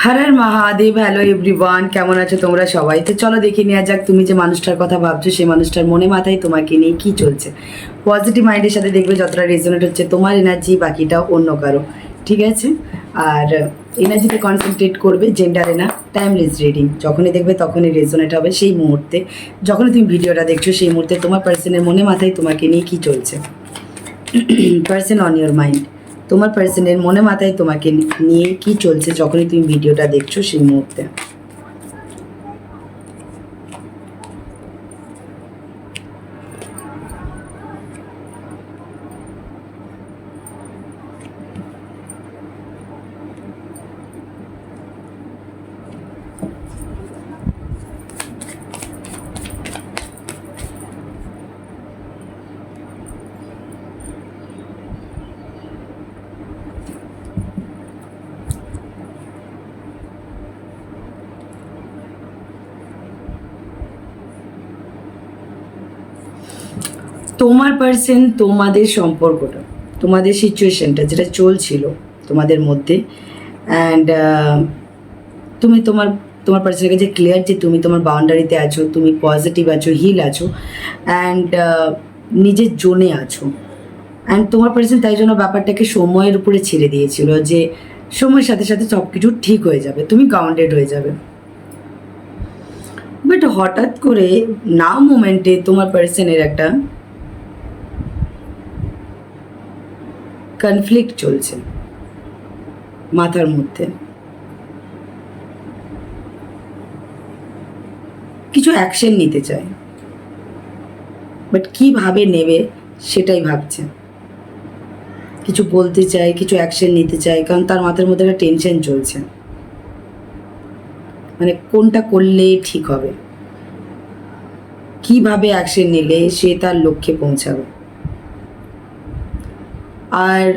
হর Mahadev. Hello everyone, কেমন আছো তোমরা সবাই? তো চলো দেখে নেওয়া যাক তুমি যে মানুষটার কথা ভাবছো সেই মানুষটার মনে মাথায় তোমাকে নিয়ে কি চলছে। পজিটিভ মাইন্ডের সাথে দেখবে যতটা রেজোনেট হচ্ছে তোমার এনার্জি, বাকিটা অন্য কারো, ঠিক আছে? আর এনার্জিতে কনসেন্ট্রেট করবে, জেন্ডারে না। টাইমলেস রিডিং যখনই দেখবে তখনই রেজোনেট হবে সেই মুহূর্তে, যখনই তুমি ভিডিওটা দেখছো সেই মুহূর্তে তোমার পার্সনের মনে মাথায় তোমাকে নিয়ে কি চলছে। পার্সন অন ইয়োর মাইন্ড, তোমার পার্সনের মনে মাথায় তোমাকে নিয়ে কি চলছে যখনই তুমি ভিডিওটা দেখছো সেই মুহূর্তে। তোমার পার্সন তোমাদের সম্পর্কটা, তোমাদের সিচুয়েশনটা যেটা চলছিল তোমাদের মধ্যে, অ্যান্ড তুমি তোমার তোমার পার্সনের কাছে ক্লিয়ার যে তুমি তোমার বাউন্ডারিতে আছো, তুমি পজিটিভ আছো, হিল আছো, অ্যান্ড নিজের জোনে আছো। অ্যান্ড তোমার পার্সন তাই জন্য ব্যাপারটাকে সময়ের উপরে ছেড়ে দিয়েছিল যে সময়ের সাথে সাথে সব কিছু ঠিক হয়ে যাবে, তুমি গ্রাউন্ডেড হয়ে যাবে। বাট হঠাৎ করে নাও মোমেন্টে তোমার পার্সনের একটা কনফ্লিক্ট চলছে মাথার মধ্যে, কিছু অ্যাকশন নিতে চায়, বাট কীভাবে নেবে সেটাই ভাবছে। কিছু বলতে চায়, কিছু অ্যাকশন নিতে চায়, কারণ তার মাথার মধ্যে একটা টেনশন চলছে, মানে কোনটা করলে ঠিক হবে, কিভাবে অ্যাকশন নিলে সে তার লক্ষ্যে পৌঁছাবে। আর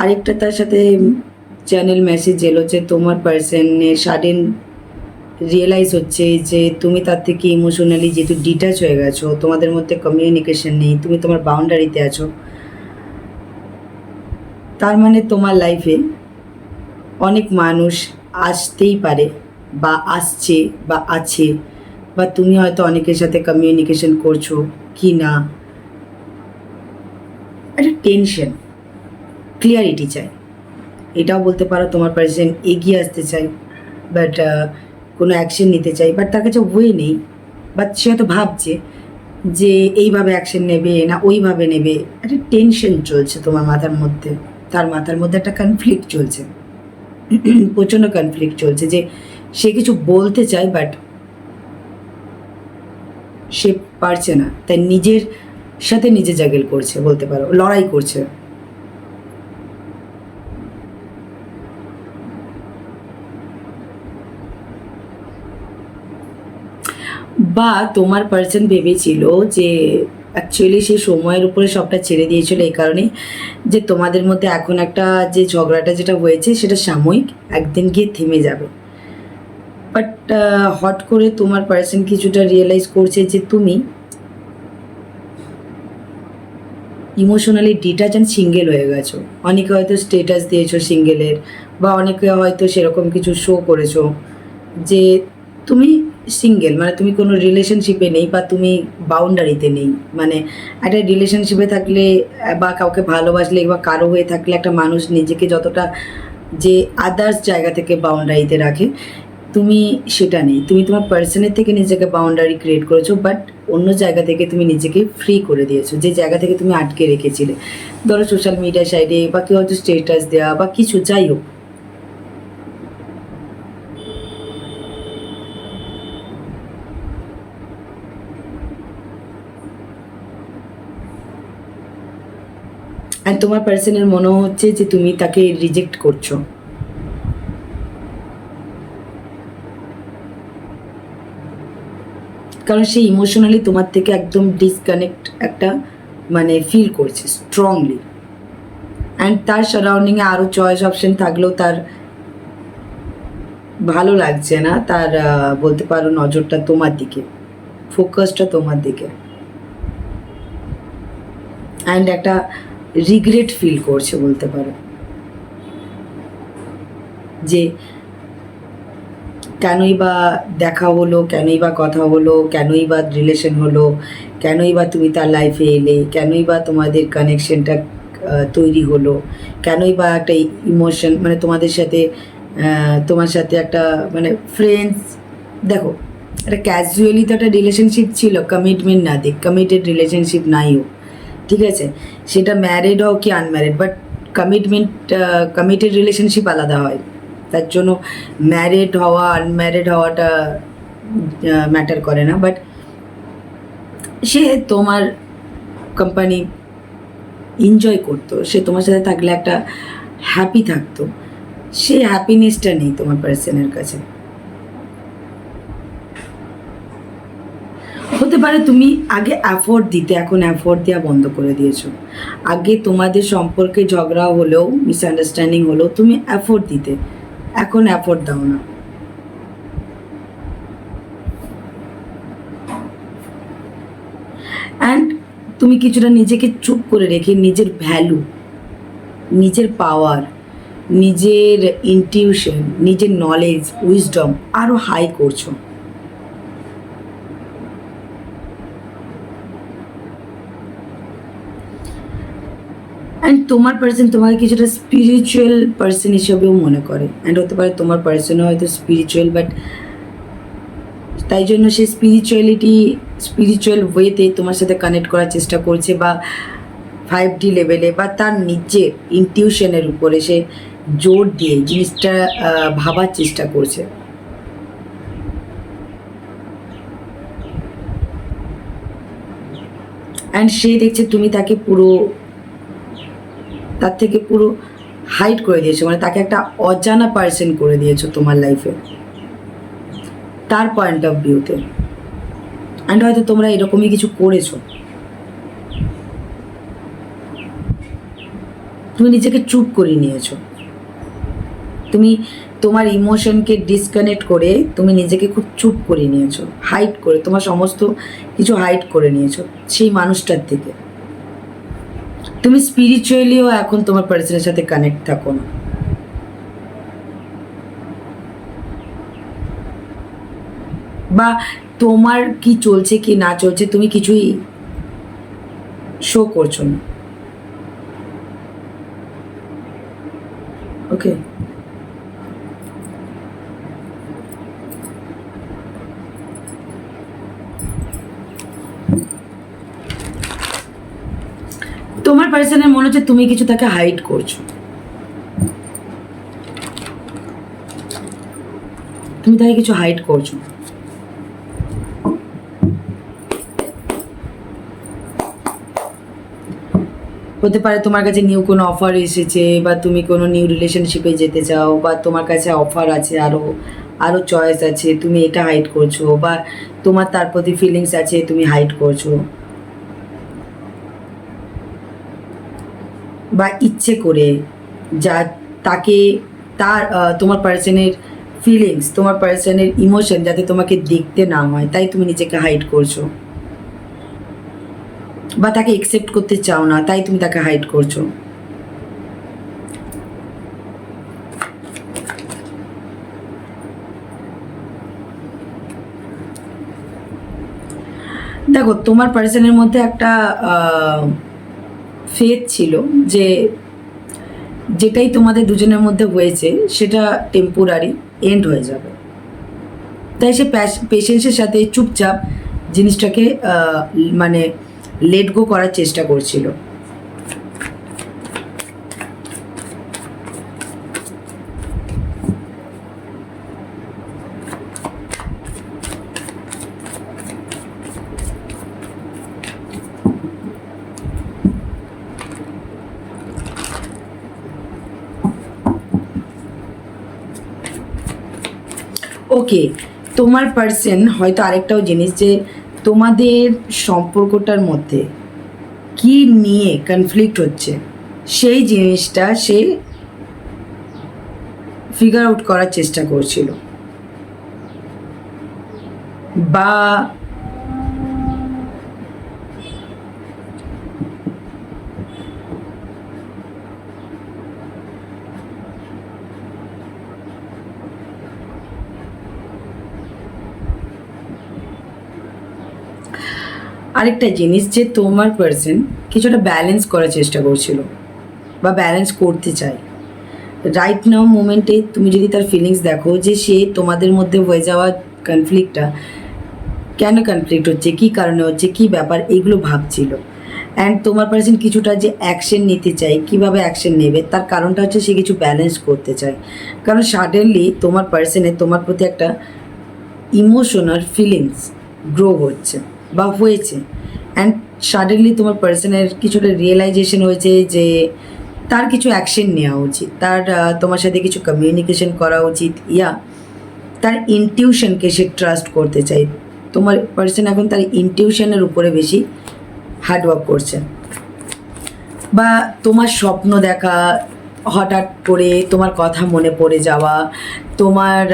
আরেকটা তার সাথে চ্যানেল মেসেজ এলো যে তোমার পার্সনের সাডেন রিয়েলাইজ হচ্ছে যে তুমি তার থেকে ইমোশনালি যেহেতু ডিট্যাচ হয়ে গেছো, তোমাদের মধ্যে কমিউনিকেশন নেই, তুমি তোমার বাউন্ডারিতে আছো, তার মানে তোমার লাইফে অনেক মানুষ আসতেই পারে বা আসছে বা আছে, বা তুমি হয়তো অনেকের সাথে কমিউনিকেশন করছো কি না। একটা টেনশন, ক্লিয়ারিটি চাই, এটাও বলতে পারো। তোমার পার্সন এগিয়ে আসতে চাই, বাট কোনো অ্যাকশন নিতে চাই, বাট তার কাছে ওয়ে নেই। বাট সে হয়তো ভাবছে যে এইভাবে অ্যাকশন নেবে না ওইভাবে নেবে। একটা টেনশন চলছে তোমার মাথার মধ্যে, তার মাথার মধ্যে একটা কনফ্লিক্ট চলছে, প্রচণ্ড কনফ্লিক্ট চলছে যে সে কিছু বলতে চায় বাট সে পারছে না, তাই নিজের সাথে নিজে জাগেল করছে, বলতে পারো লড়াই করছে। বা তোমার পার্সন ভেবেছিল যে অ্যাকচুয়ালি সেই সময়ের উপরে সবটা ছেড়ে দিয়েছিল এই কারণেই যে তোমাদের মধ্যে এখন একটা যে ঝগড়াটা যেটা হয়েছে সেটা সাময়িক, একদিন গিয়ে থেমে যাবে। বাট হট করে তোমার পার্সন কিছুটা রিয়েলাইজ করছে যে তুমি ইমোশনালি ডিটাচ অ্যান্ড সিঙ্গেল হয়ে গেছো। অনেকে হয়তো স্টেটাস দিয়েছো সিঙ্গেলের, বা অনেকে হয়তো সেরকম কিছু শো করেছো যে তুমি সিঙ্গেল, মানে তুমি কোনো রিলেশনশিপে নেই বা তুমি বাউন্ডারিতে নেই। মানে একটা রিলেশনশিপে থাকলে বা কাউকে ভালোবাসলে বা কারো হয়ে থাকলে একটা মানুষ নিজেকে যতটা যে আদার্স জায়গা থেকে বাউন্ডারিতে রাখে, তুমি সেটা নেই। তুমি তোমার পার্সনের থেকে নিজেকে বাউন্ডারি ক্রিয়েট করেছো, বাট অন্য জায়গা থেকে তুমি নিজেকে ফ্রি করে দিয়েছো, যে জায়গা থেকে তুমি আটকে রেখেছিলে। ধরো সোশ্যাল মিডিয়া সাইডে বা কেউ হয়তো স্টেটাস দেওয়া বা কিছু, যাই হোক। অ্যান্ড তোমার পার্সনের মনে হচ্ছে যে তুমি তাকে রিজেক্ট করছো, কারণ সে ইমোশনালি তোমার থেকে একদম ডিসকানেক্ট একটা মানে ফিল করছে স্ট্রংলি। অ্যান্ড তার সারাউন্ডিংয়ে আরও চয়েস অপশন থাকলেও তার ভালো লাগছে না, তার বলতে পারো নজরটা তোমার দিকে, ফোকাসটা তোমার দিকে। অ্যান্ড একটা রিগ্রেট ফিল করছে বলতে পারো, যে কেনই বা দেখা হলো, কেনই বা কথা হলো, কেনই বা রিলেশন হলো, কেনই বা তুমি তার লাইফে এলে, কেনই বা তোমাদের কানেকশনটা তৈরি হলো, কেনই বা একটা ইমোশন মানে তোমাদের সাথে তোমার সাথে একটা মানে ফ্রেন্ডস, দেখো একটা ক্যাজুয়ালি তো একটা রিলেশনশিপ ছিল, কমিটমেন্ট না দিক, কমিটেড রিলেশনশিপ নাই হোক, ঠিক আছে, সেটা ম্যারিড হোক কি unmarried, but commitment, committed relationship আলাদা হয়, তার জন্য ম্যারিড হওয়া আনম্যারিড হওয়াটা ম্যাটার করে না, বাট সে তোমার কোম্পানি এনজয় করতো, সে তোমার সাথে থাকলে একটা হ্যাপি থাকতো, সে হ্যাপিনেসটা নেই তোমার পার্সনের কাছে। হতে পারে তুমি আগে অ্যাফোর্ড দিতে, এখন অ্যাফোর্ড দেওয়া বন্ধ করে দিয়েছো। আগে তোমাদের সম্পর্কে ঝগড়া হলেও মিসআন্ডারস্ট্যান্ডিং হলেও তুমি অ্যাফোর্ড দিতে, এখন অ্যাফোর্ড দাও না। অ্যান্ড তুমি কিছুটা নিজেকে চুপ করে রেখে নিজের ভ্যালু, নিজের পাওয়ার, নিজের ইনটিউশন, নিজের নলেজ, উইজডম আরও হাই করছো। অ্যান্ড তোমার পার্সন তোমাকে কিছুটা স্পিরিচুয়াল পার্সন হিসেবেও মনে করে, অ্যান্ড হতে পারে তোমার পার্সনও হয়তো স্পিরিচুয়াল, বাট তাই জন্য সে স্পিরিচুয়াল ওয়েতে তোমার সাথে কানেক্ট করার চেষ্টা করছে, বা 5D লেভেলে বা তার নিজের ইনটিউশনের উপরে সে জোর দিয়ে জিনিসটা ভাবার চেষ্টা করছে। অ্যান্ড সে দেখছে তুমি তাকে পুরো তার থেকে পুরো হাইড করে দিয়েছো, মানে তাকে একটা অজানা পার্সন করে দিয়েছো তোমার লাইফে, তার পয়েন্ট অফ ভিউতে। অ্যান্ড হয়তো তোমরা এরকমই কিছু করেছো, তুমি নিজেকে চুপ করে নিয়েছো, তুমি তোমার ইমোশনকে ডিসকানেক্ট করে তুমি নিজেকে খুব চুপ করে নিয়েছো, হাইড করে, তোমার সমস্ত কিছু হাইড করে নিয়েছো সেই মানুষটার থেকে। তুমি স্পিরিচুয়ালিও এখন তোমার পার্সনের সাথে কানেক্ট থাকো না, বা তোমার কি চলছে কি না চলছে তুমি কিছুই শো করছো না। ওকে, তোমার পার্সনের মনে হচ্ছে তুমি কিছু তাকে হাইড করছো, তুমি তাকে কিছু হাইড করছো। হতে পারে তোমার কাছে নিউ কোনো অফার এসেছে, বা তুমি কোনো নিউ রিলেশনশিপে যেতে চাও, বা তোমার কাছে অফার আছে, আরও আরও চয়েস আছে, তুমি এটা হাইড করছো, বা তোমার তার প্রতি ফিলিংস আছে তুমি হাইড করছো, বা ইচ্ছে করে যা তাকে তার তোমার পার্সনের ফিলিংস, তোমার পার্সনের ইমোশন যাতে তোমাকে দেখতে না হয় তাই তুমি নিজেকে হাইড করছো, বা তাকে একসেপ্ট করতে চাও না তাই তুমি তাকে হাইড করছো। দেখো তোমার পার্সনের মধ্যে একটা ফেথ ছিল যে যেটাই তোমাদের দুজনের মধ্যে হয়েছে সেটা টেম্পোরারি এন্ড হয়ে যাবে, তাই সে পেশেন্সের সাথে চুপচাপ জিনিসটাকে মানে লেট গো করার চেষ্টা করছিল। ওকে, তোমার পার্সন হয়তো আরেকটাও জিনিস যে তোমাদের সম্পর্কটার মধ্যে কি নিয়ে কনফ্লিক্ট হচ্ছে সেই জিনিসটা সে ফিগার আউট করার চেষ্টা করছিল, বা আরেকটা জিনিস, যে তোমার পার্সন কিছুটা ব্যালেন্স করার চেষ্টা করছিল বা ব্যালেন্স করতে চায় রাইট নাও মোমেন্টে। তুমি যদি তার ফিলিংস দেখো, যে সে তোমাদের মধ্যে হয়ে যাওয়া কনফ্লিক্টটা কেন কনফ্লিক্ট হচ্ছে, কী কারণে হচ্ছে, কী ব্যাপার, এইগুলো ভাবছিল। অ্যান্ড তোমার পার্সন কিছুটা যে অ্যাকশন নিতে চায়, কীভাবে অ্যাকশন নেবে তার কারণটা হচ্ছে সে কিছু ব্যালেন্স করতে চায়। কারণ সাডেনলি তোমার পার্সনে তোমার প্রতি একটা ইমোশনাল ফিলিংস গ্রো হচ্ছে বা হয়েছে। অ্যান্ড সাডেনলি তোমার পার্সনের কিছুটা রিয়েলাইজেশন হয়েছে যে তার কিছু অ্যাকশন নেওয়া উচিত, তার তোমার সাথে কিছু কমিউনিকেশন করা উচিত, ইয়া তার ইনটিউশনকে সে ট্রাস্ট করতে চাই। তোমার পার্সন এখন তার ইনটিউশনের উপরে বেশি হার্ডওয়ার্ক করছে। বা তোমার স্বপ্ন দেখা, হঠাৎ করে তোমার কথা মনে পড়ে যাওয়া, তোমার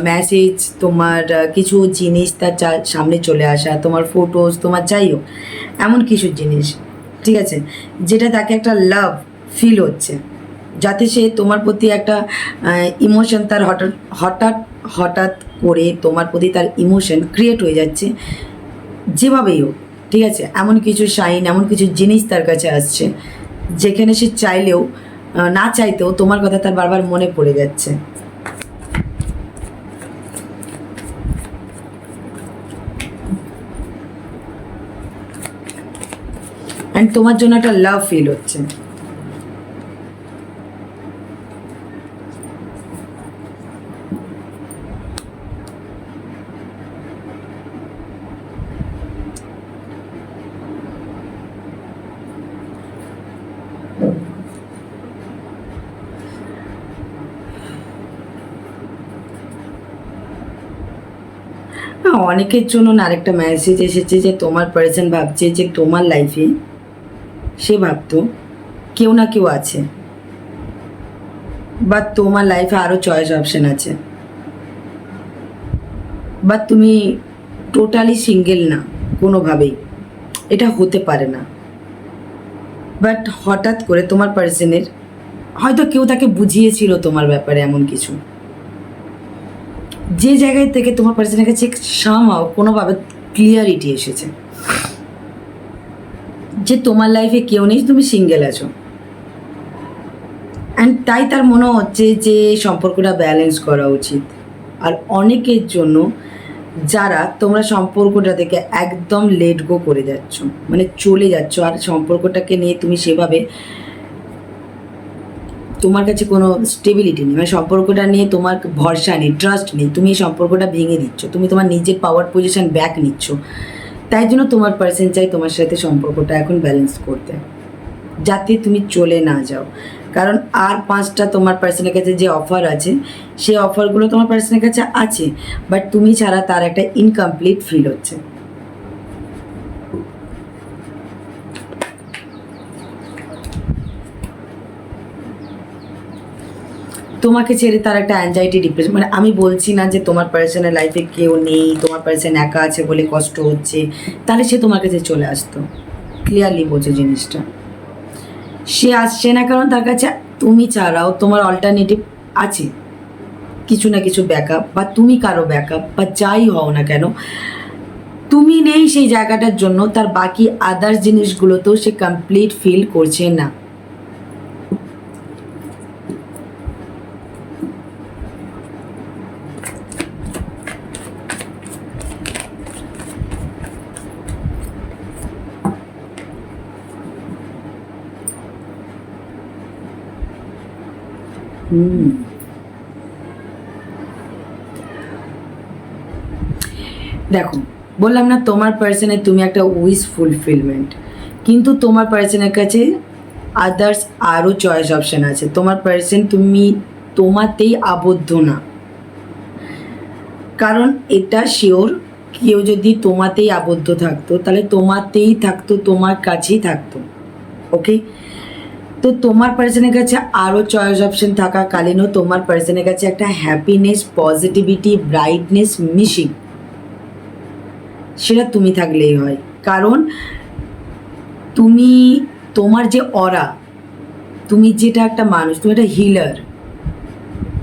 মেসেজ, তোমার কিছু জিনিস তার সামনে চলে আসা, তোমার ফটোজ, তোমার যাই হোক এমন কিছু জিনিস, ঠিক আছে, যেটা তাকে একটা লাভ ফিল হচ্ছে, যাতে সে তোমার প্রতি একটা ইমোশন, তার হঠাৎ হঠাৎ হঠাৎ করে তোমার প্রতি তার ইমোশন ক্রিয়েট হয়ে যাচ্ছে যেভাবেই হোক, ঠিক আছে। এমন কিছু সাইন, এমন কিছু জিনিস তার কাছে আসছে যেখানে সে চাইলেও না চাইতেও তোমার কথা তার বারবার মনে পড়ে যাচ্ছে। অ্যান্ড তোমার জন্য একটা লাভ ফিল হচ্ছে। অনেকের জন্য না আরেকটা মেসেজ এসেছে, যে তোমার পার্সন ভাবছে যে তোমার লাইফে সে ভাবতো কেউ না কেউ আছে, বা তোমার লাইফে আরও চয়েস অপশন আছে, বা তুমি টোটালি সিঙ্গেল না কোনোভাবেই, এটা হতে পারে না। বাট হঠাৎ করে তোমার পার্সনের হয়তো কেউ তাকে বুঝিয়েছিল তোমার ব্যাপারে এমন কিছু, যে জায়গায় থেকে তোমার পার্সনের কাছে সামহাও কোনোভাবে ক্লিয়ারিটি এসেছে যে তোমার লাইফে কেউ নেই, তুমি সিঙ্গেল আছো। অ্যান্ড তাই তার মনে হচ্ছে যে সম্পর্কটা ব্যালেন্স করা উচিত। আর অনেকের জন্য যারা তোমরা সম্পর্কটা থেকে একদম লেট গো করে যাচ্ছ, মানে চলে যাচ্ছ, আর সম্পর্কটাকে নিয়ে তুমি সেভাবে তোমার কাছে কোনো স্টেবিলিটি নেই, মানে সম্পর্কটা নিয়ে তোমার ভরসা নেই, ট্রাস্ট নেই, তুমি এই সম্পর্কটা ভেঙে দিচ্ছ, তুমি তোমার নিজের পাওয়ার পজিশন ব্যাক নিচ্ছ। তাই জন্য তোমার পার্সন চাই তোমার সাথে সম্পর্কটা এখন ব্যালেন্স করতে, যাতে তুমি চলে না যাও। কারণ আর 5টা তোমার পার্সনের কাছে যে অফার আছে, সেই অফারগুলো তোমার পার্সনের কাছে আছে, বাট তুমি ছাড়া তার একটা ইনকমপ্লিট ফিল হচ্ছে। তোমাকে ছেড়ে তার একটা অ্যাংজাইটি, ডিপ্রেশন, মানে আমি বলছি না যে তোমার পার্সনের লাইফে কেউ নেই, তোমার পার্সন একা আছে বলে কষ্ট হচ্ছে, তাহলে সে তোমার কাছে চলে আসতো। ক্লিয়ারলি বোঝো জিনিসটা, সে আসছে না কারণ তার কাছে তুমি ছাড়াও তোমার অল্টারনেটিভ আছে, কিছু না কিছু ব্যাকআপ, বা তুমি কারো ব্যাকআপ, বা যাই হও না কেন, তুমি নেই সেই জায়গাটার জন্য তার বাকি আদার্স জিনিসগুলোতেও সে কমপ্লিট ফিল করছে না। দেখো, বললাম না তোমার পার্সনে তুমি একটা উইশ ফুলফিলমেন্ট, কিন্তু তোমার পার্সনের কাছে আদার্স আরও চয়েস অপশান আছে। তোমার পার্সন তুমি তোমাতেই আবদ্ধ না, কারণ এটা শিওর, কেউ যদি তোমাতেই আবদ্ধ থাকতো তাহলে তোমাতেই থাকতো, তোমার কাছেই থাকতো, ওকে। তো তোমার পার্সনের কাছে আরও চয়েস অপশন থাকাকালীনও তোমার পার্সনের কাছে একটা হ্যাপিনেস, পজিটিভিটি, ব্রাইটনেস মিসিং, সেটা তুমি থাকলেই হয়। কারণ তুমি, তোমার যে অরা, তুমি যেটা একটা মানুষ, তুমি একটা হিলার,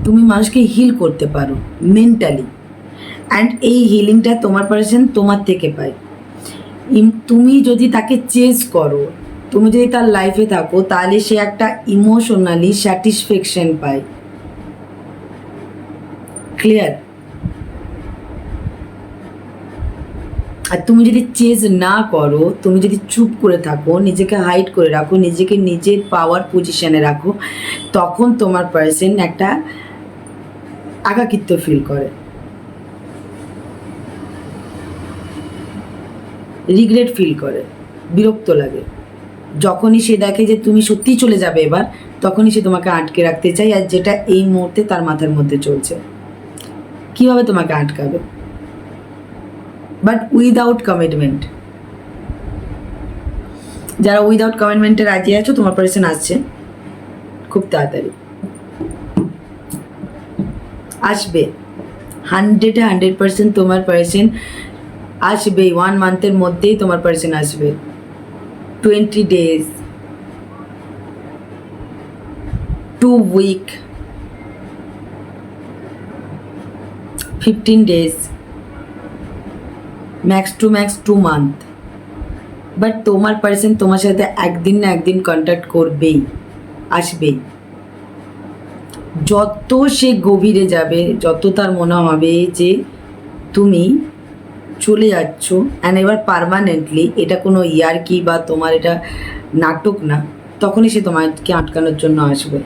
তুমি মানুষকে হিল করতে পারো মেন্টালি, অ্যান্ড এই হিলিংটা তোমার পার্সন তোমার থেকে পায়। তুমি যদি তাকে চেজ করো, তুমি যদি তার লাইফে থাকো, তাহলে সে একটা ইমোশনালি স্যাটিসফ্যাকশন পায়। ক্লিয়ার? আর তুমি যদি চেজ না করো, তুমি যদি চুপ করে থাকো, নিজেকে হাইড করে রাখো, নিজেকে নিজের পাওয়ার পজিশনে রাখো, তখন তোমার পার্সন একটা একাকিত্ব ফিল করে, রিগ্রেট ফিল করে, বিরক্ত লাগে। যখনই সে দেখে যে তুমি সত্যিই চলে যাবে এবার, তখনই সে তোমাকে আটকে রাখতে চায়, আর যেটা এই মুহূর্তে তার মাথার মধ্যে চলছে। কীভাবে তোমাকে আটকাবে? But without commitment. যারা উইদাউট কমিটমেন্টে রাজি আছো, তোমার পার্সন আসছে খুব তাড়াতাড়ি, আসবে 100% তোমার পার্সন আসবে। 1 মান্থের মধ্যেই তোমার পার্সন আসবে। 20 days, 2 week, 15 days, max to max 2 month। But তোমার পার্সন তোমার সাথে একদিন না একদিন কন্ট্যাক্ট করবেই, আসবেই। যত সে গভীরে যাবে, যত তার মনে হবে যে তুমি চলে যাচ্ছ অ্যান্ড এবার পার্মানেন্টলি, এটা কোনো ইয়ার্কি বা তোমার এটা নাটক না, তখনই সে তোমাকে আটকানোর জন্য আসবে।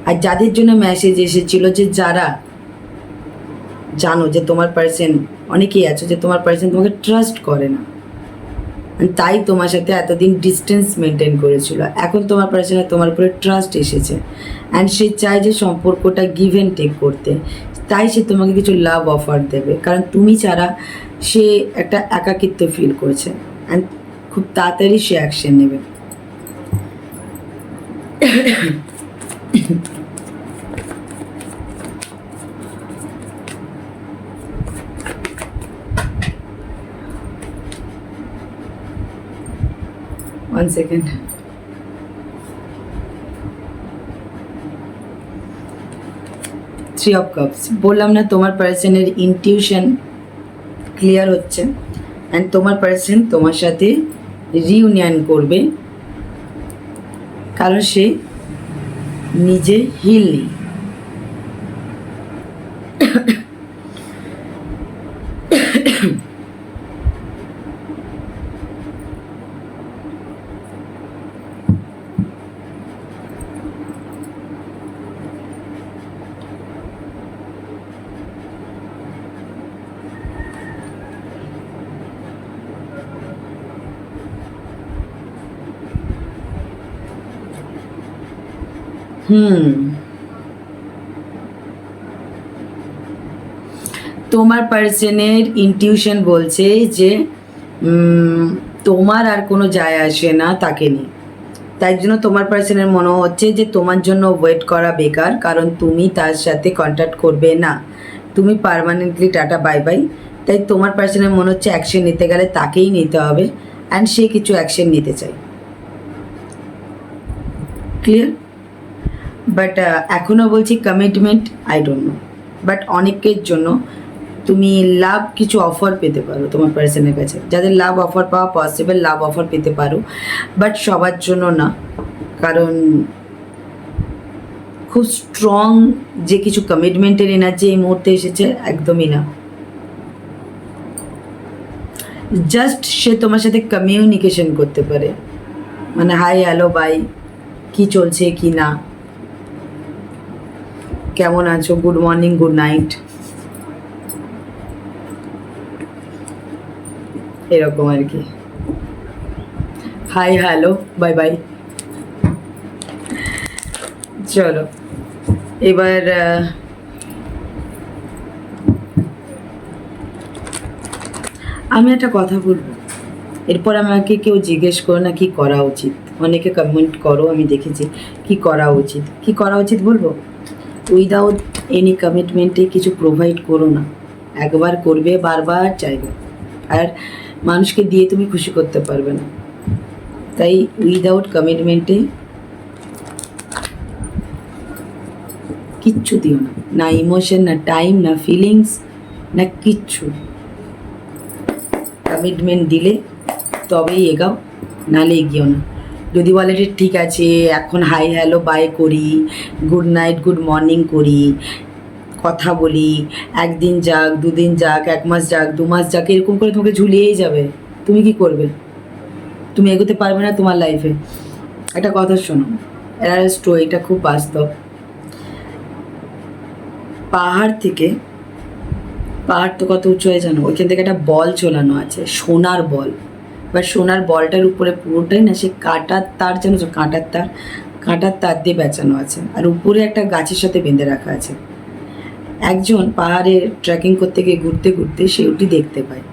আর যাদের জন্য মেসেজ এসেছিল, যে যারা জানো যে তোমার পার্সন, অনেকেই আছে যে তোমার পার্সন তোমাকে ট্রাস্ট করে না, তাই তোমার সাথে এতদিন ডিস্টেন্স মেনটেন করেছিল, এখন তোমার পার্সনের তোমার উপরে ট্রাস্ট এসেছে অ্যান্ড সে চায় যে সম্পর্কটা গিভ অ্যান্ড টেক করতে, তাই সে তোমাকে কিছু লাভ অফার দেবে, কারণ তুমি ছাড়া সে একটা একাকিত্ব ফিল করছে অ্যান্ড খুব তাড়াতাড়ি সে অ্যাকশন নেবে। One second. Three of Cups, বললাম না তোমার পার্সনের ইনটিউশন ক্লিয়ার হচ্ছে অ্যান্ড তোমার পার্সন তোমার সাথে রিউনিয়ন করবে, কারণ সে নিজে হিল নেই। তোমার পার্সনের ইনটিউশন বলছে যে তোমার আর কোনো যায় আসে না তাকে নিয়ে, তাই জন্য তোমার পার্সনের মনে হচ্ছে যে তোমার জন্য ওয়েট করা বেকার, কারণ তুমি তার সাথে কন্ট্যাক্ট করবে না, তুমি পার্মানেন্টলি টাটা বাই বাই। তাই তোমার পার্সনের মনে হচ্ছে অ্যাকশন নিতে গেলে তাকেই নিতে হবে অ্যান্ড সে কিছু অ্যাকশন নিতে চায়। ক্লিয়ার? বাট এখনও বলছি commitment I don't know, but অনেকের জন্য তুমি লাভ কিছু অফার পেতে পারো তোমার পার্সনের কাছে। যাদের লাভ অফার পাওয়া পসিবল, লাভ অফার পেতে পারো, বাট সবার জন্য না, কারণ খুব স্ট্রং যে কিছু কমিটমেন্টের এনার্জি এই মুহূর্তে এসেছে একদমই না। জাস্ট সে তোমার সাথে কমিউনিকেশন করতে পারে, মানে হাই হ্যালো বাই, কি চলছে কি না, কেমন আছো, গুড মর্নিং গুড নাইট, এরকম আর কি, হাই হ্যালো বাই বাই। চলো এবার আমি একটা কথা বলবো, এরপর আমাকে কেউ জিজ্ঞেস করো না কি করা উচিত, অনেকে কমেন্ট করো আমি দেখেছি কি করা উচিত, কি করা উচিত বলবো, উইদাউট এনি কমিটমেন্টে কিছু প্রোভাইড করো না, একবার করবে বারবার চাইবে, আর মানুষকে দিয়ে তুমি খুশি করতে পারবে না, তাই উইদাউট কমিটমেন্টে কিচ্ছু দিও না, না ইমোশন, না টাইম, না ফিলিংস, না কিচ্ছু। কমিটমেন্ট দিলে তবেই এগাও, নাহলে এগিয়েও না। যদি বলে যে ঠিক আছে এখন হাই হ্যালো বাই করি, গুড নাইট গুড মর্নিং করি, কথা বলি, একদিন যাক, দুদিন যাক, 1 মাস যাক, 2 মাস যাক, এরকম করে তোমাকে ঝুলিয়েই যাবে, তুমি কি করবে? তুমি এগোতে পারবে না তোমার লাইফে। একটা কথা শোনো, এর স্টোরিটা খুব বাস্তব। পাহাড় তো কত উঁচু হয়ে জানো, ওইখান থেকে একটা বল ঝোলানো আছে, সোনার বল। এবার সোনার বলটার উপরে পুরোটাই না সে কাঁটার তার, জানো তো, কাঁটার তার দিয়ে বেচানো আছে, আর উপরে একটা গাছের সাথে বেঁধে রাখা আছে। একজন পাহাড়ে ট্রেকিং করতে গিয়ে ঘুরতে ঘুরতে সে ওটি দেখতে পায়।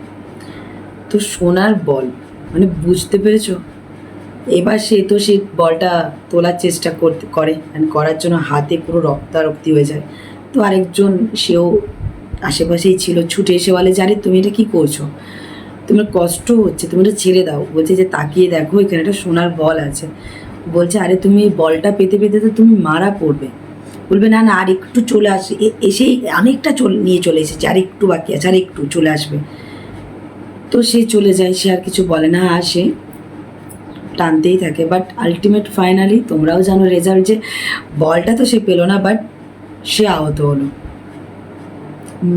তো সোনার বল, মানে বুঝতে পেরেছো? এবার সে তো সেই বলটা তোলার চেষ্টা করে করার জন্য হাতে পুরো রক্তারক্তি হয়ে যায়। তো আরেকজন সেও আশেপাশেই ছিল, ছুটে এসে বলে যে আরে তুমি এটা কী করছো, তোমার কষ্ট হচ্ছে, তুমি এটা ছেড়ে দাও। বলছে যে তাকিয়ে দেখো এখানে একটা সোনার বল আছে। বলছে আরে তুমি বলটা পেতে পেতে তো তুমি মারা পড়বে। বলবে না না আর একটু চলে আসে, এসেই অনেকটা নিয়ে চলে এসেছে, আর একটু বাকি আছে, আর একটু চলে আসবে। তো সে চলে যায়, সে আর কিছু বলে না, আর সে টানতেই থাকে। বাট আলটিমেট ফাইনালি তোমরাও জানো রেজাল্ট, যে বলটা তো সে পেলো না, বাট সে আহত হলো।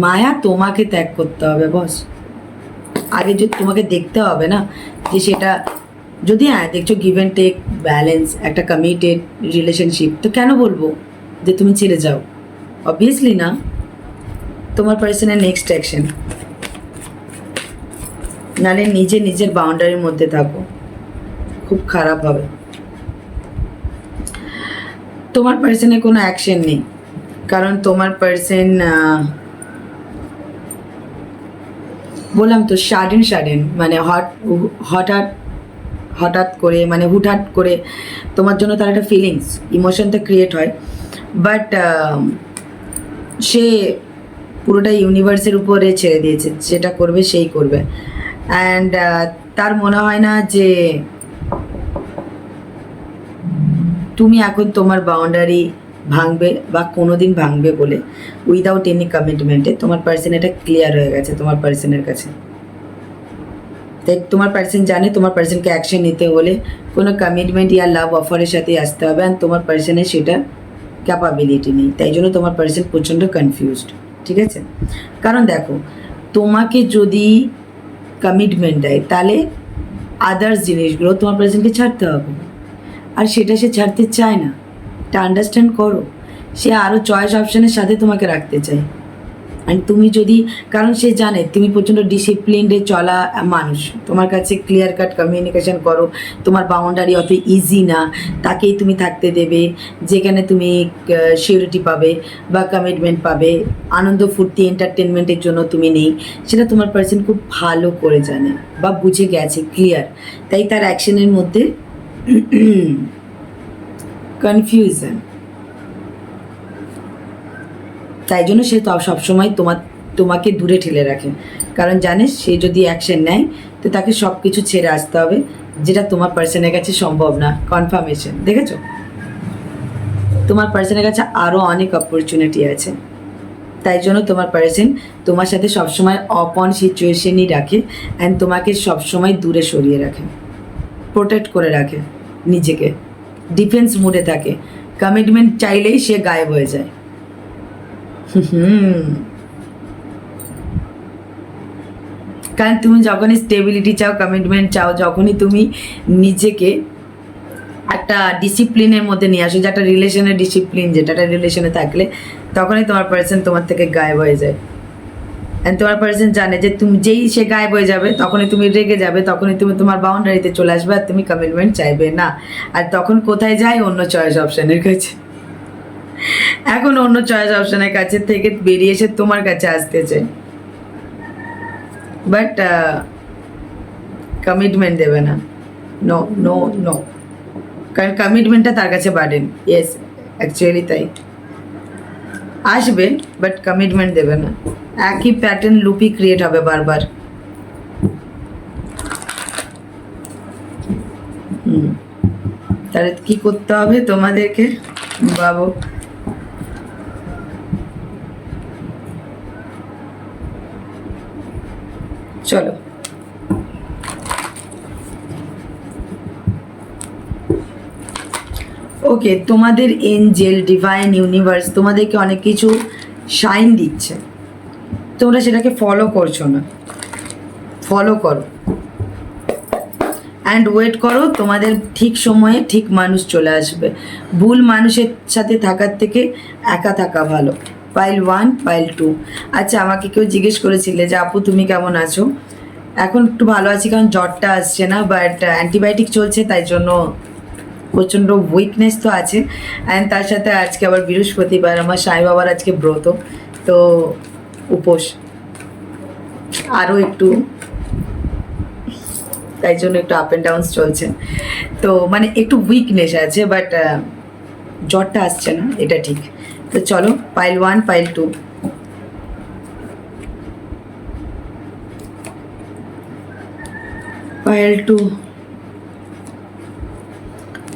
মায়া তোমাকে ত্যাগ করতে হবে বস। আগে যদি তোমাকে দেখতে হবে না যে সেটা, যদি হ্যাঁ দেখছো গিভ অ্যান্ড টেক ব্যালেন্স, একটা কমিটেড রিলেশনশিপ, তো কেন বলবো যে তুমি ছেড়ে যাও? অবভিয়াসলি না। তোমার পার্সনের নেক্সট অ্যাকশন, নাহলে নিজের বাউন্ডারির মধ্যে থাকো, খুব খারাপ হবে। তোমার পার্সনের কোনো অ্যাকশন নেই, কারণ তোমার পার্সন বললাম তো সাডেন, মানে হঠাৎ করে, মানে হুটহাট করে তোমার জন্য তার একটা ফিলিংস, ইমোশনটা ক্রিয়েট হয়। বাট সে পুরোটা ইউনিভার্সের উপরে ছেড়ে দিয়েছে, যেটা করবে সেই করবে। অ্যান্ড তার মনে হয় না যে তুমি এখন তোমার বাউন্ডারি ভাঙবে বা কোনো দিন ভাঙবে বলে, উইদাউট এনি কমিটমেন্টে। তোমার পার্সন এটা ক্লিয়ার হয়ে গেছে তোমার পার্সনের কাছে। তাই তোমার পার্সন জানে তোমার পার্সনকে অ্যাকশন নিতে হলে কোনো কমিটমেন্ট ইয়া লাভ অফারের সাথে আসতে হবে, অ্যান্ড তোমার পার্সনের সেটা ক্যাপাবিলিটি নেই। তাই জন্য তোমার পার্সন প্রচণ্ড কনফিউজড, ঠিক আছে? কারণ দেখো, তোমাকে যদি কমিটমেন্ট দেয় তাহলে আদার্স জিনিসগুলো তোমার পার্সনকে ছাড়তে হবে, আর সেটা সে ছাড়তে চায় না। এটা আন্ডারস্ট্যান্ড করো। সে আরও চয়েস অপশানের সাথে তোমাকে রাখতে চায়। অ্যান্ড তুমি যদি, কারণ সে জানে তুমি প্রচণ্ড ডিসিপ্লিনডে চলা মানুষ, তোমার কাছে ক্লিয়ার কাট কমিউনিকেশন করো, তোমার বাউন্ডারি অত ইজি না, তাকেই তুমি থাকতে দেবে যেখানে তুমি সিউরিটি পাবে বা কমিটমেন্ট পাবে, আনন্দ ফুর্তি এন্টারটেনমেন্টের জন্য তুমি নেই, সেটা তোমার পার্সন খুব ভালো করে জানে বা বুঝে গেছে, ক্লিয়ার। তাই তার অ্যাকশনের মধ্যে কনফিউশন। তাই জন্য সে তো সবসময় তোমাকে দূরে ঠেলে রাখে, কারণ জানে সে যদি অ্যাকশন নেয় তো তাকে সব কিছু ছেড়ে আসতে হবে, যেটা তোমার পার্সনের কাছে সম্ভব না। কনফার্মেশন দেখেছো? তোমার পার্সনের কাছে আরও অনেক অপরচুনিটি আছে। তাই জন্য তোমার পার্সন তোমার সাথে সবসময় অন সিচুয়েশনই রাখে, অ্যান্ড তোমাকে সবসময় দূরে সরিয়ে রাখে, প্রোটেক্ট করে রাখে নিজেকে, ডিফেন্স মুডে থাকে। কমিটমেন্ট চাইলেই সে গায়েব হয়ে যায়। কারণ তুমি যখনই স্টেবিলিটি চাও, কমিটমেন্ট চাও, যখনই তুমি নিজেকে একটা ডিসিপ্লিনের মধ্যে নিয়ে আসো, যে একটা রিলেশনের ডিসিপ্লিন, যেটা একটা রিলেশনে থাকলে, তখনই তোমার পার্সন তোমার থেকে গায়েব হয়ে যায়। অ্যান্ড তোমার পার্সন জানে যে তুমি যেই সে গায়েব হয়ে যাবে তখনই তুমি রেগে যাবে, তখনই তুমি তোমার বাউন্ডারিতে চলে আসবে, আর তুমি কমিটমেন্ট চাইবে না। আর তখন কোথায় যায়? অন্য চয়েস অপশানের কাছে। এখন অন্য চয়েস অপশানের কাছে থেকে বেরিয়ে এসে তোমার কাছে আসতে চাই, বাট কমিটমেন্ট দেবে না। নো নো নো, কারণ কমিটমেন্টটা তার কাছে বার্ডেন। ইয়েস, অ্যাকচুয়ালি তাই। আসবে বাট কমিটমেন্ট দেবে না। একই প্যাটার্ন লুপই ক্রিয়েট হবে বারবার। তাহলে কি করতে হবে তোমাদেরকে বাবু? চলো ওকে, তোমাদের এঞ্জেল ডিভাইন ইউনিভার্স তোমাদেরকে অনেক কিছু সাইন দিচ্ছে, তোমরা সেটাকে ফলো করছো না। ফলো করো অ্যান্ড ওয়েট করো, তোমাদের ঠিক সময়ে ঠিক মানুষ চলে আসবে। ভুল মানুষের সাথে থাকার থেকে একা থাকা ভালো। Pile 1, pile 2। আচ্ছা, আমাকে কেউ জিজ্ঞেস করেছিলে যে আপু তুমি কেমন আছো? এখন একটু ভালো আছি, কারণ জ্বরটা আসছে না, বাট অ্যান্টিবায়োটিক চলছে, তাই জন্য প্রচণ্ড উইকনেস তো আছে। অ্যান্ড তার সাথে আজকে আবার বৃহস্পতিবার, আমার সাই বাবার আজকে ব্রত, তো উপোস আরও একটু, তাই জন্য একটু আপ অ্যান্ড ডাউনস চলছে। তো মানে একটু উইকনেস আছে, বাট জ্বরটা আসছে না, এটা ঠিক। তো চলো, পাইল 1, পাইল 2। পাইল 2,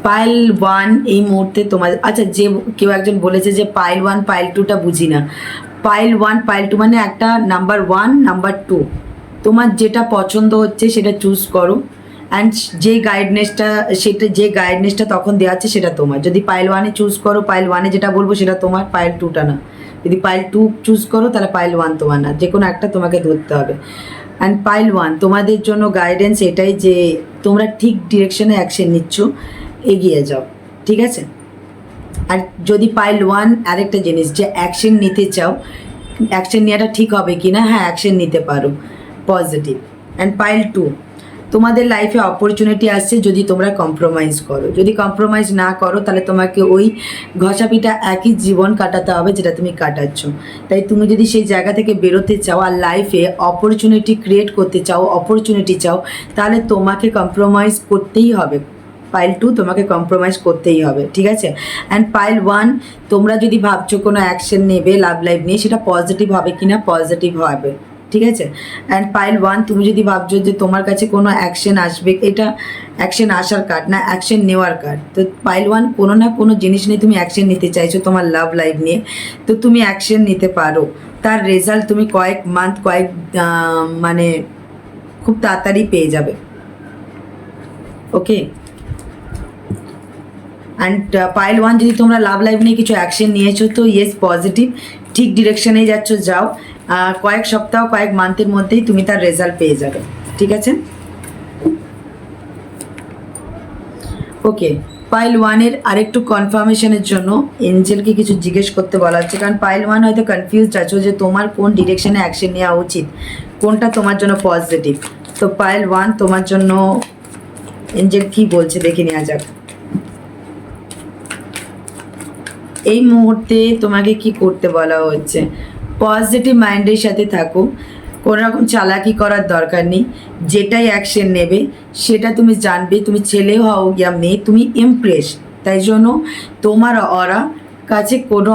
পাইল 1 এই মুহূর্তে তোমার, আচ্ছা যে কেউ একজন বলেছে যে পাইল 1 পাইল 2টা বুঝি না। পাইল 1 পাইল 2 মানে একটা নাম্বার 1 নাম্বার 2, তোমার যেটা পছন্দ হচ্ছে সেটা চুজ করো। অ্যান্ড যে গাইডনেসটা তখন দেওয়া আছে সেটা তোমার। যদি পাইল 1-এ চুজ করো, পাইল 1-এ যেটা বলবো সেটা তোমার, পাইল 2টা না। যদি পাইল 2 চুজ করো তাহলে পাইল 1 তোমার না, যে কোনো একটা তোমাকে ধরতে হবে। অ্যান্ড পাইল 1 তোমাদের জন্য গাইডেন্স এটাই যে তোমরা ঠিক ডিরেকশনে অ্যাকশন নিচ্ছ, এগিয়ে যাও, ঠিক আছে? আর যদি পাইল 1 আরেকটা জিনিস, যে অ্যাকশন নিতে চাও, অ্যাকশন নেওয়াটা ঠিক হবে কি না, হ্যাঁ অ্যাকশন নিতে পারো, পজিটিভ। অ্যান্ড পাইল 2 তোমাদের লাইফে অপরচুনিটি আসছে যদি তোমরা কম্প্রোমাইজ করো। যদি কম্প্রোমাইজ না করো তাহলে তোমাকে ওই ঘষাপিটা একই জীবন কাটাতে হবে যেটা তুমি কাটাচ্ছ। তাই তুমি যদি সেই জায়গা থেকে বেরোতে চাও আর লাইফে অপরচুনিটি ক্রিয়েট করতে চাও, অপরচুনিটি চাও, তাহলে তোমাকে কম্প্রোমাইজ করতেই হবে। পাইল 2 তোমাকে কম্প্রোমাইজ করতেই হবে, ঠিক আছে? অ্যান্ড পাইল 1 তোমরা যদি ভাবছো কোনো অ্যাকশন নেবে লাভ লাইফ নিয়ে, সেটা পজিটিভ হবে কি না, পজিটিভ হবে, ঠিক আছে? অ্যান্ড পাইল 1 তুমি যদি ভাবছো যে তোমার কাছে কোনো অ্যাকশন আসবে, এটা অ্যাকশন আসার কার্ড না, অ্যাকশন নেওয়ার কার্ড। তো পাইল 1 কোনো না কোনো জিনিস নিয়ে তুমি অ্যাকশন নিতে চাইছো তোমার লাভ লাইফ নিয়ে, তো তুমি অ্যাকশন নিতে পারো। তার রেজাল্ট তুমি কয়েক মান্থ, মানে খুব তাড়াতাড়ি পেয়ে যাবে, ওকে? অ্যান্ড পাইল 1 যদি তোমরা লাভ লাইফ নিয়ে কিছু অ্যাকশন নিয়েছো, তো ইয়েস পজিটিভ, ঠিক ডিরেকশনেই যাচ্ছ, যাও। কয়েক সপ্তাহ, কয়েক মান্থের মধ্যেই তুমি তার রেজাল্ট পেয়ে যাবে, ঠিক আছে? ওকে, পাইল 1-এর আরেকটু কনফার্মেশনের জন্য এঞ্জেলকে কিছু জিজ্ঞেস করতে বলা হচ্ছে, কারণ পাইল 1 হয়তো কনফিউজড আছো যে তোমার কোন ডিরেকশনে অ্যাকশন নেওয়া উচিত, কোনটা তোমার জন্য পজিটিভ। তো পাইল 1 তোমার জন্য এঞ্জেল কি বলছে দেখে নেওয়া যাক। এই মুহূর্তে তোমাকে কি করতে বলা হচ্ছে? পজিটিভ মাইন্ডের সাথে থাকো, কোনো রকম চালাকি করার দরকার নেই। যেটাই অ্যাকশন নেবে সেটা তুমি জানবে, তুমি ছেলে হও ইয়া মেয়ে, তুমি ইমপ্রেস। তাই জন্য তোমার কাছে কোনো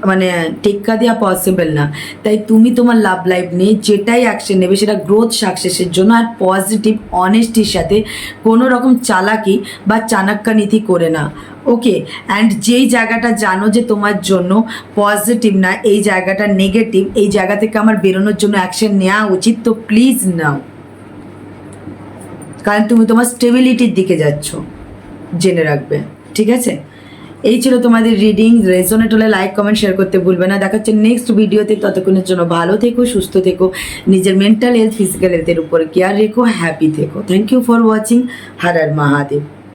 মানে টেক্কা দেওয়া পসিবল না। তাই তুমি তোমার লাভ লাইফ নিয়ে যেটাই অ্যাকশন নেবে সেটা গ্রোথ সাকসেসের জন্য, আর পজিটিভ অনেস্টির সাথে, কোনো রকম চালাকি বা চাণক্য নীতি করে না, ওকে? অ্যান্ড যেই জায়গাটা জানো যে তোমার জন্য পজিটিভ না, এই জায়গাটা নেগেটিভ, এই জায়গা থেকে আমার বেরোনোর জন্য অ্যাকশন নেওয়া উচিত, তো প্লিজ নাও, কারণ তুমি তোমার স্টেবিলিটির দিকে যাচ্ছ, জেনে রাখবে, ঠিক আছে? এই ছিল তোমাদের রিডিং। রেজোনেট হলে লাইক কমেন্ট শেয়ার করতে ভুলবে না। দেখা হচ্ছে নেক্সট ভিডিওতে, ততক্ষণের জন্য ভালো থেকো, সুস্থ থেকো, নিজের মেন্টাল হেলথ ফিজিক্যাল হেলথের উপর কেয়ার রেখো, হ্যাপি থেকো। Thank you for watching. Har Har Mahadev.